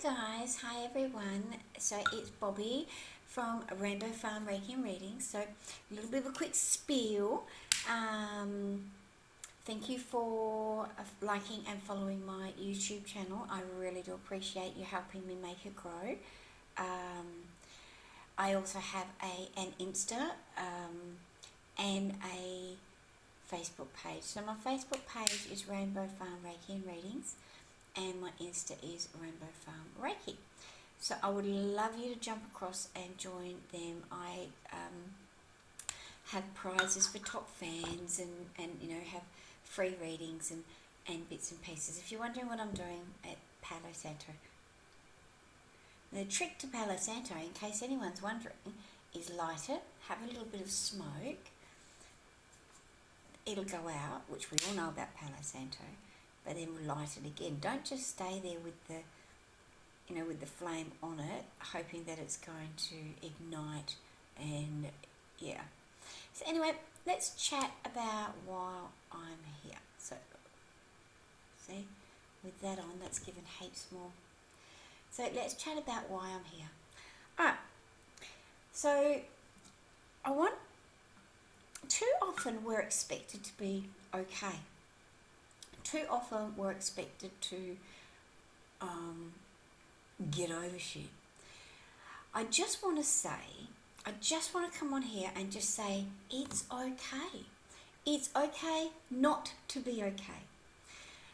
guys, hi everyone. So it's Bobbi from Rainbow Farm Reiki and Readings. So a little bit of a quick spiel. Thank you for liking and following my YouTube channel. I really do appreciate you helping me make it grow. I also have an Insta and a Facebook page. So my Facebook page is Rainbow Farm Reiki and Readings, and my Insta is Rainbow Farm Reiki. So I would love you to jump across and join them. I have prizes for top fans and have free readings and bits and pieces. If you're wondering what I'm doing at Palo Santo, the trick to Palo Santo, in case anyone's wondering, is light it, have a little bit of smoke, it'll go out, which we all know about Palo Santo, but then we'll light it again. Don't just stay there with the flame on it, hoping that it's going to ignite. And yeah. So anyway, let's chat about why I'm here. So see, with that on, that's given heaps more. So let's chat about why I'm here. Alright. So too often we're expected to be okay. Too often we're expected to get over shit. I just want to come on here and just say, it's okay. It's okay not to be okay.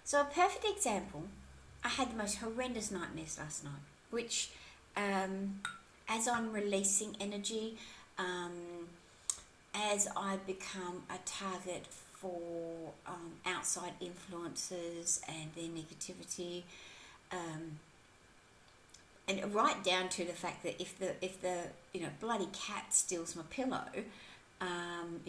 So a perfect example, I had the most horrendous nightmares last night, which as I'm releasing energy, as I become a target for outside influences and their negativity, and right down to the fact that if the bloody cat steals my pillow, and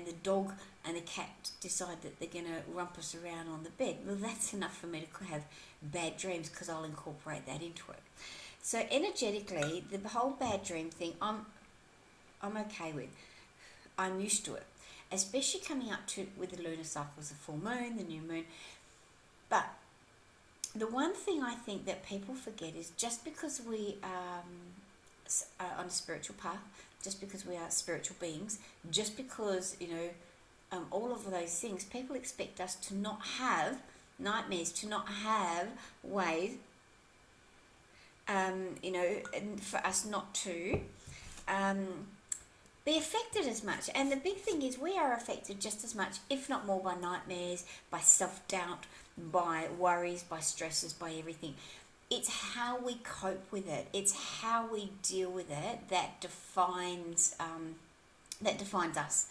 the dog and the cat decide that they're gonna rumpus around on the bed, well, that's enough for me to have bad dreams, because I'll incorporate that into it. So energetically, the whole bad dream thing, I'm okay with. I'm used to it, especially coming up to with the lunar cycles, the full moon, the new moon. But the one thing I think that people forget is, just because we are on a spiritual path, just because we are spiritual beings, just because, all of those things, people expect us to not have nightmares, to not have ways, and for us not to be affected as much. And the big thing is, we are affected just as much, if not more, by nightmares, by self-doubt, by worries, by stresses, by everything. It's how we cope with it. It's how we deal with it that defines us.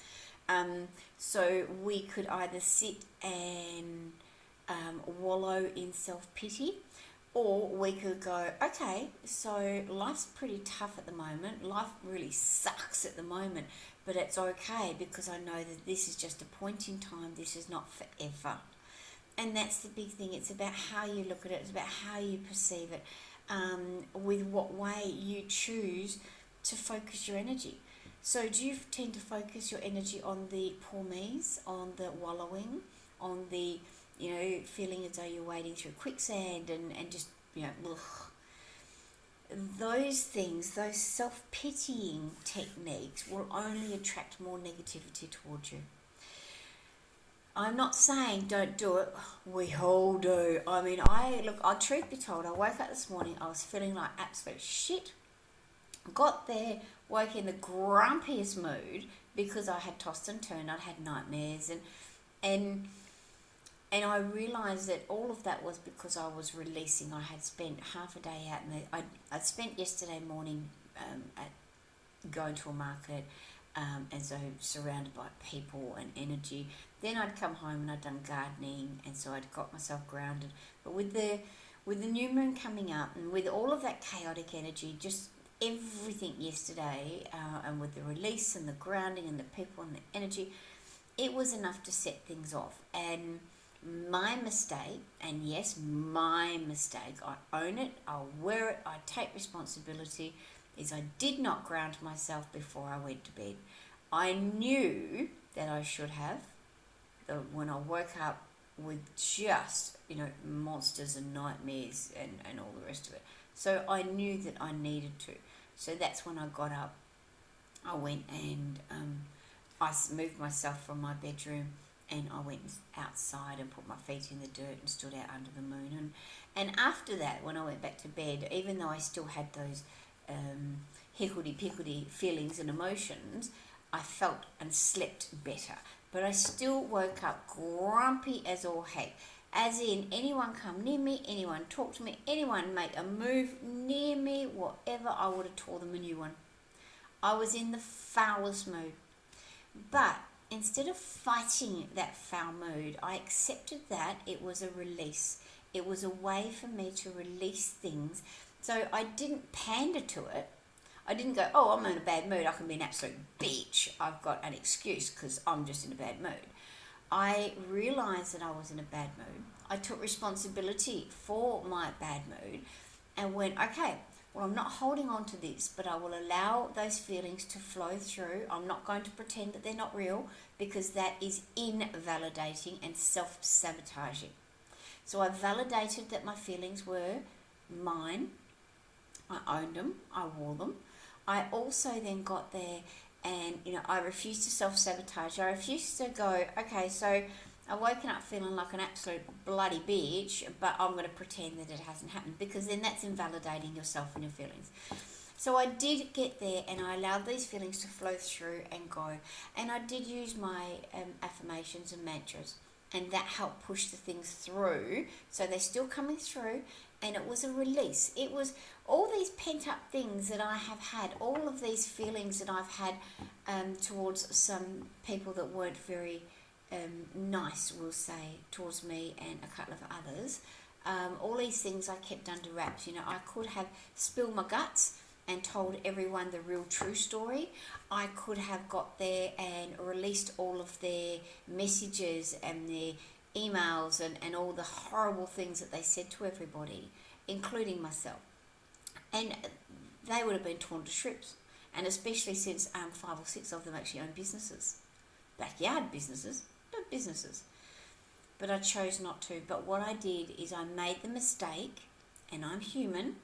So we could either sit and wallow in self-pity, or we could go, okay, so life's pretty tough at the moment. Life really sucks at the moment, but it's okay, because I know that this is just a point in time. This is not forever. And that's the big thing. It's about how you look at it. It's about how you perceive it, with what way you choose to focus your energy. So do you tend to focus your energy on the poor me's, on the wallowing, on the, feeling as though you're wading through quicksand and just, ugh. Those things, those self-pitying techniques will only attract more negativity towards you. I'm not saying don't do it. We all do. I mean, truth be told, I woke up this morning, I was feeling like absolute shit. Got there, woke in the grumpiest mood, because I had tossed and turned, I'd had nightmares, and I realised that all of that was because I was releasing. I had spent half a day out, and I'd spent yesterday morning at going to a market, and so surrounded by people and energy. Then I'd come home and I'd done gardening, and so I'd got myself grounded. But with the new moon coming up, and with all of that chaotic energy, just everything yesterday, and with the release and the grounding and the people and the energy, it was enough to set things off. And my mistake, and yes, my mistake, I own it, I'll wear it, I take responsibility, is I did not ground myself before I went to bed. I knew that I should have. When I woke up, with just, monsters and nightmares and all the rest of it. So I knew that I needed to. So that's when I got up. I went and I moved myself from my bedroom, and I went outside and put my feet in the dirt and stood out under the moon. And after that, when I went back to bed, even though I still had those hickledy-pickledy feelings and emotions, I felt and slept better. But I still woke up grumpy as all heck. As in, anyone come near me, anyone talk to me, anyone make a move near me, whatever, I would have tore them a new one. I was in the foulest mood. But instead of fighting that foul mood, I accepted that it was a release. It was a way for me to release things. So I didn't pander to it. I didn't go, oh, I'm in a bad mood, I can be an absolute bitch. I've got an excuse because I'm just in a bad mood. I realised that I was in a bad mood. I took responsibility for my bad mood and went, okay, well, I'm not holding on to this, but I will allow those feelings to flow through. I'm not going to pretend that they're not real, because that is invalidating and self-sabotaging. So I validated that my feelings were mine. I owned them. I wore them. I also then got there and, I refused to self-sabotage. I refused to go, okay, so I've woken up feeling like an absolute bloody bitch, but I'm going to pretend that it hasn't happened, because then that's invalidating yourself and your feelings. So I did get there, and I allowed these feelings to flow through and go. And I did use my affirmations and mantras, and that helped push the things through. So they're still coming through, and it was a release. It was all these pent-up things that I have had, all of these feelings that I've had towards some people that weren't very nice, we'll say, towards me and a couple of others. All these things I kept under wraps. I could have spilled my guts and told everyone the real true story. I could have got there and released all of their messages and their emails and all the horrible things that they said to everybody, including myself. And they would have been torn to strips. And especially since 5 or 6 of them actually own businesses. Backyard businesses, but businesses. But I chose not to. But what I did is I made the mistake, and I'm human.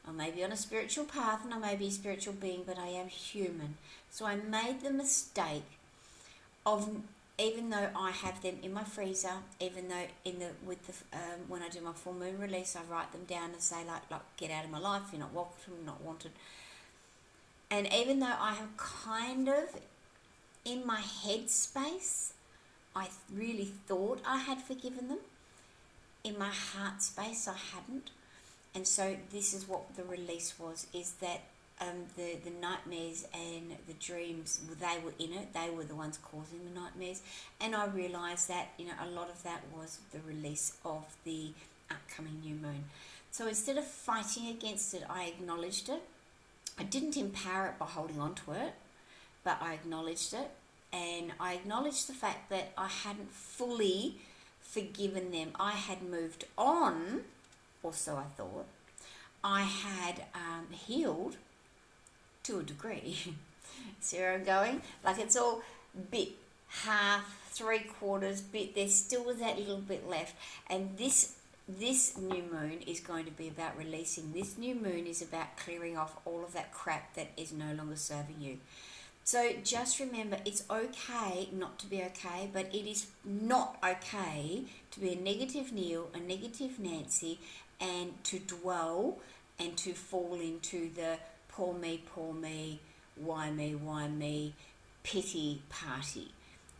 I may be on a spiritual path and I may be a spiritual being, but I am human. So I made the mistake of, even though I have them in my freezer, even though when I do my full moon release, I write them down and say like get out of my life, you're not welcome, not wanted. And even though I have kind of, in my head space, I really thought I had forgiven them, in my heart space I hadn't. And so this is what the release was, is that the nightmares and the dreams, they were in it. They were the ones causing the nightmares. And I realised that, a lot of that was the release of the upcoming new moon. So instead of fighting against it, I acknowledged it. I didn't empower it by holding on to it, but I acknowledged it. And I acknowledged the fact that I hadn't fully forgiven them. I had moved on, or so I thought. I had healed to a degree. See where I'm going? Like it's all bit, half, 3/4 bit. There's still that little bit left. And this new moon is going to be about releasing. This new moon is about clearing off all of that crap that is no longer serving you. So just remember, it's okay not to be okay, but it is not okay to be a negative Neil, a negative Nancy, and to dwell and to fall into the poor me, why me, pity party.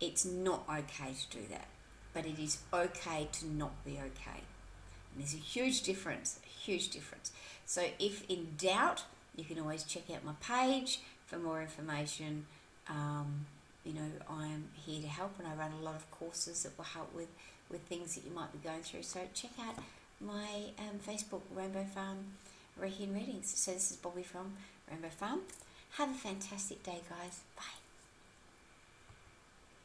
It's not okay to do that, but it is okay to not be okay. And there's a huge difference. So if in doubt, you can always check out my page for more information. I am here to help, and I run a lot of courses that will help with things that you might be going through. So check out my Facebook, Rainbow Farm Reiki and Readings. So this is Bobbi from Rainbow Farm. Have a fantastic day, guys. Bye.